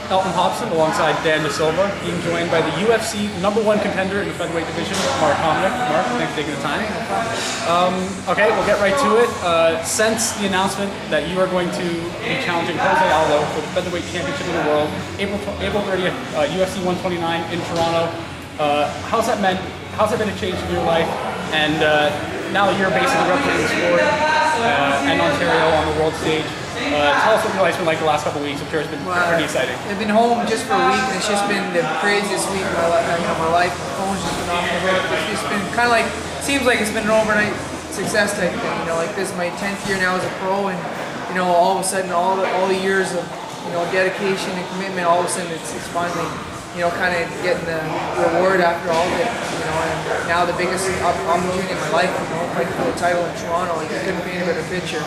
Elton Hobson alongside Dan Da Silva, being joined by the UFC #1 contender in the featherweight division, Mark Hominick. Mark, thanks for taking the time. Okay, we'll get right to it. Since the announcement that you are going to be challenging Jose Aldo for the featherweight championship of the world, April 30th, UFC 129 in Toronto, how's that been a change in your life? And now that you're basically representing the sport and Ontario on the world stage, tell us what your life's been like the last couple of weeks. I'm sure it's been pretty exciting. I've been home just for a week, and it's just been the craziest week of my life. My life, my phone's just been off the hook. It's just been kind of like, seems like it's been an overnight success type thing. Like this is my 10th year now as a pro, and all of a sudden, all the years of dedication and commitment, all of a sudden it's finally kind of getting the reward after all of it. And now the biggest opportunity in my life, fighting for the title in Toronto. Like, I couldn't paint a better picture.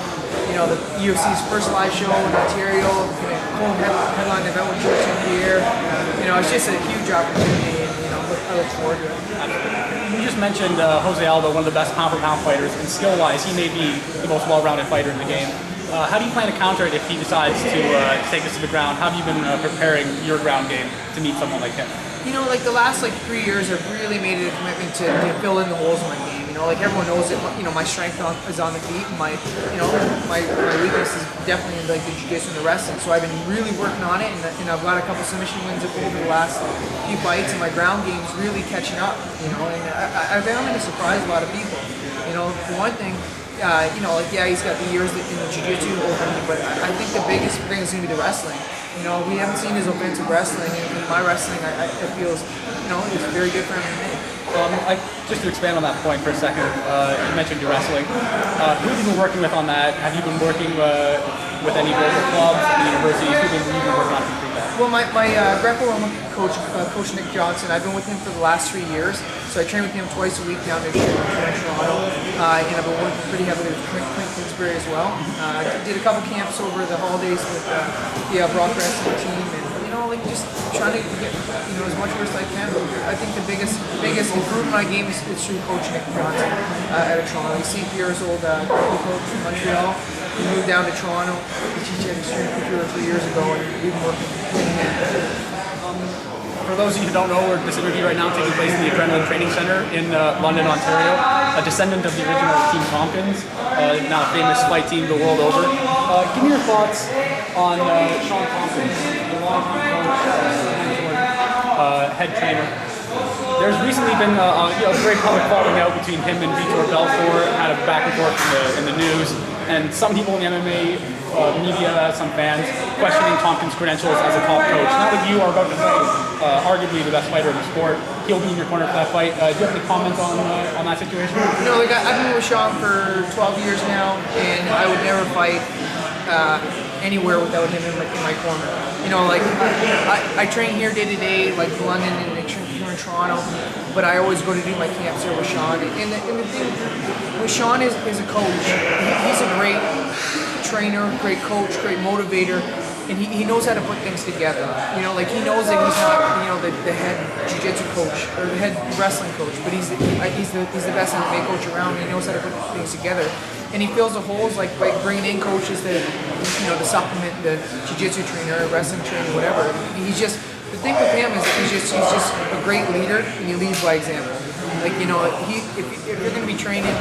The UFC's first live show in Ontario, home headline event with George St. It's just a huge opportunity, and I look forward to it. You just mentioned Jose Aldo, one of the best pound-for-pound fighters, and skill-wise, he may be the most well-rounded fighter in the game. How do you plan to counter it if he decides to take this to the ground? How have you been preparing your ground game to meet someone like him? Like the last 3 years, I've really made it a commitment to fill in the holes in my game. Like everyone knows that my strength is on the feet. My weakness is definitely in like the jiu-jitsu and the wrestling. So I've been really working on it, and I've got a couple submission wins over the last few fights, and my ground game's really catching up. And I think I'm going to surprise a lot of people. For one thing. He's got the years in the jiu-jitsu over me, but I think the biggest thing is going to be the wrestling. We haven't seen his offensive wrestling, and my wrestling, I feel, is very good for MMA. Just to expand on that point for a second, you mentioned your wrestling. Who have you been working with on that? Have you been working with any local clubs, universities? Who have you been working on to improve that? Well, my Greco-Roman coach, Coach Nick Johnson, I've been with him for the last 3 years. So I train with him twice a week down in Toronto, and I've been working pretty heavily with Clint Kingsbury as well. I did a couple camps over the holidays with the Brock wrestling team, and just trying to get as much work as I can. I think the biggest improvement in my game is through Coach Nick Johnson out of Toronto. He's St. Pierre's old coach from Montreal. He moved down to Toronto to teach at Extreme 2 or 3 years ago, and we've been working with him. For those of you who don't know, this interview right now taking place in the Adrenaline Training Center in London, Ontario. A descendant of the original Team Tompkins, now a famous fight team the world over. Give me your thoughts on Sean Tompkins, the long-time coach, head trainer. There's recently been a very public falling out between him and Vitor Belfort, kind of back and forth in the news, and some people in the MMA media, some fans, questioning Tompkins' credentials as a top coach. Now that you are about to fight arguably the best fighter in the sport, he'll be in your corner for that fight. Do you have any comments on that situation? I've been with Sean for 12 years now, and I would never fight anywhere without him in my corner. I train here day to day, like London and here in Toronto, but I always go to do my camps here with Sean. And the thing with Sean is a coach. He's a great trainer, great coach, great motivator, and he knows how to put things together. He knows that he's not the head jiu-jitsu coach or the head wrestling coach, but he's the best MMA coach around. And he knows how to put things together, and he fills the holes like bringing in coaches to supplement the jiu-jitsu trainer, wrestling trainer, whatever. The thing with him is he's just a great leader, and he leads by example. If you're going to be training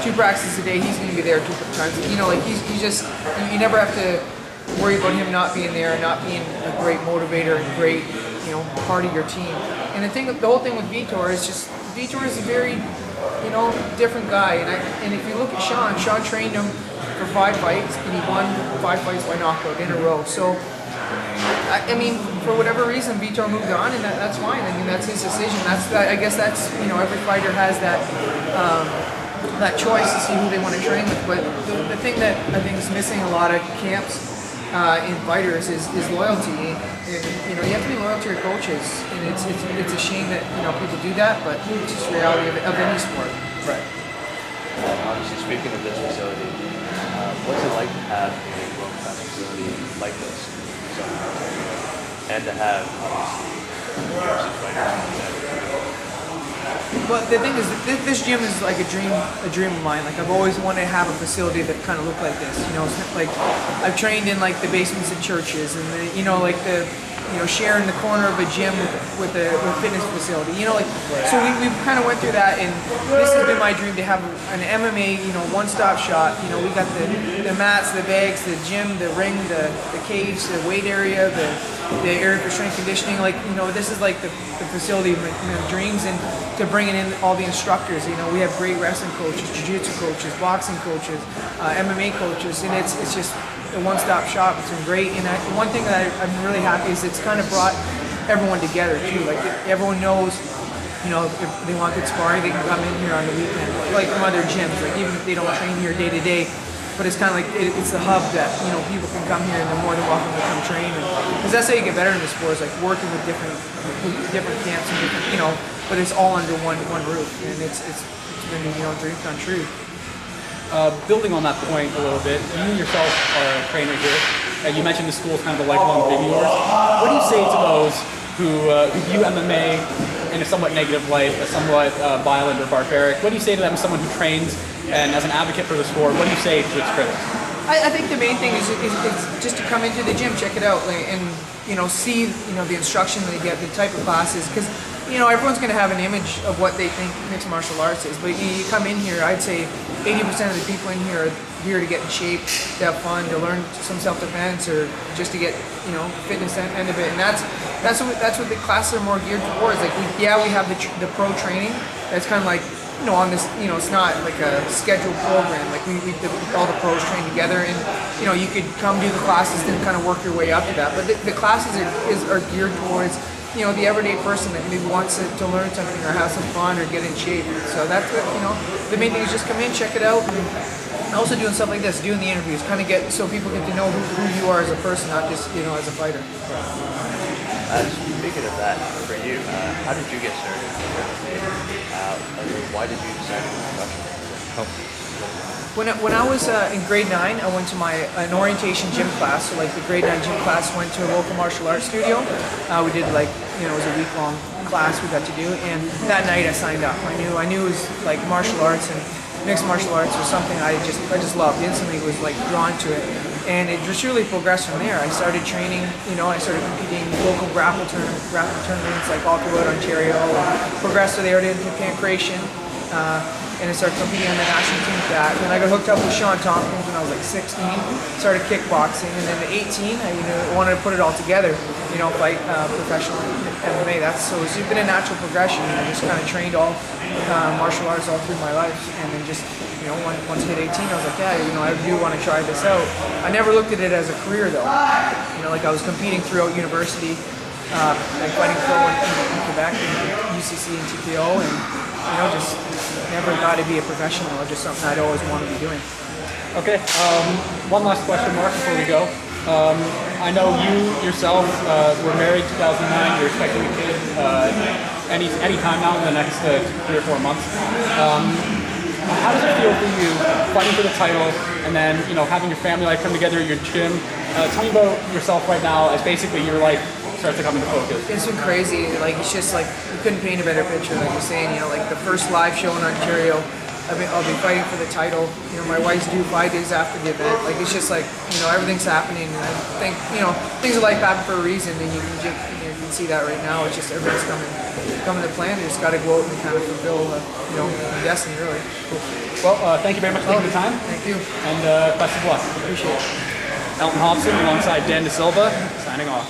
2 practices a day, he's going to be there 2 times. You never have to worry about him not being there, not being a great motivator and great, part of your team. And the whole thing with Vitor is a very, different guy. And if you look at Sean trained him for 5 fights, and he won 5 fights by knockout in a row. So, for whatever reason, Vitor moved on, and that's fine. That's his decision. I guess that's every fighter has that choice to see who they want to train with. But the thing that I think is missing a lot of camps in fighters is loyalty. You have to be loyal to your coaches, and it's a shame that people do that, but it's just the reality of any sport. Right. Obviously, speaking of this facility, what's it like to have a world-class facility like this? And to have UFC fighters. Well, the thing is, this gym is like a dream of mine. Like, I've always wanted to have a facility that kind of looked like this. Like I've trained in like the basements of churches, and sharing the corner of a gym with a fitness facility. So we kind of went through that, and this has been my dream to have an MMA, one-stop shop. We got the mats, the bags, the gym, the ring, the cage, the weight area, the area for strength conditioning. This is like the facility of my dreams, and to bringing in all the instructors. We have great wrestling coaches, jiu-jitsu coaches, boxing coaches, MMA coaches, and it's just a one-stop shop. It's been great, and one thing that I'm really happy is it's kind of brought everyone together too. Like everyone knows, if they want good sparring, they can come in here on the weekend, like from other gyms. Like even if they don't train here day to day, but it's kind of like it's the hub that people can come here and they're more than welcome to come train. Because that's how you get better in the sport, is like working with different camps and different, but it's all under one roof, and it's been a dream come true. Building on that point a little bit, you yourself are a trainer here. You mentioned the school is kind of a lifelong dream of yours. What do you say to those who view MMA in a somewhat negative light, as somewhat violent or barbaric? What do you say to them as someone who trains and as an advocate for the sport? What do you say to its critics? I think the main thing is just to come into the gym, check it out, and see the instruction they get, the type of classes, because everyone's going to have an image of what they think mixed martial arts is. But you come in here, I'd say 80% of the people in here are here to get in shape, to have fun, to learn some self-defense, or just to get fitness end of it. And that's what the classes are more geared towards. Like we have the pro training. That's kind of like on this, it's not like a scheduled program. Like all the pros train together, and you could come do the classes, then kind of work your way up to that. But the classes are geared towards the everyday person that maybe wants to learn something or have some fun or get in shape. So that's the main thing is just come in, check it out, and also doing stuff like this, doing the interviews, kind of so people get to know who you are as a person, not just as a fighter. Speaking of that, for you, how did you get started? Why did you decide to be professional? When I was in grade 9, I went to an orientation gym class. So like the grade 9 gym class, went to a local martial arts studio. We did it was a week-long class we got to do, and that night I signed up. I knew it was like martial arts, and mixed martial arts was something I just loved. Instantly was like drawn to it, and it just really progressed from there. I started training. I started competing in local grapple tournaments like all throughout Ontario. Progressed to there to pancration. And I started competing on the national team for that. Then I got hooked up with Sean Tompkins when I was like 16. Started kickboxing, and then at 18, I wanted to put it all together. Fight professional MMA. So it's been a natural progression. I just kind of trained all martial arts all through my life, and then just once I hit 18, I was like, I do want to try this out. I never looked at it as a career though. Like I was competing throughout university, like fighting pro in Quebec and UCC and TPO, and just never got to be a professional. Or just something I'd always wanted to be doing. Okay, one last question, Mark, before we go. I know you yourself were married 2009. You're expecting a kid any time now in the next 3 or 4 months. How does it feel for you fighting for the title and then having your family life come together, your gym? Tell me about yourself right now as basically your life starts to come into focus. It's been crazy. Like it's just like you couldn't paint a better picture. Like you're saying, like the first live show in Ontario. I'll be fighting for the title. My wife's due 5 days after the event. Like it's just like everything's happening. And I think things in life happen for a reason, and you can see that right now. It's just everything's coming to plan. You just got to go out and kind of fulfill your destiny, really. Cool. Well, thank you very much for taking the time. Thank you. And best of luck. Appreciate it. Elton Hobson alongside Dan De Silva, signing off.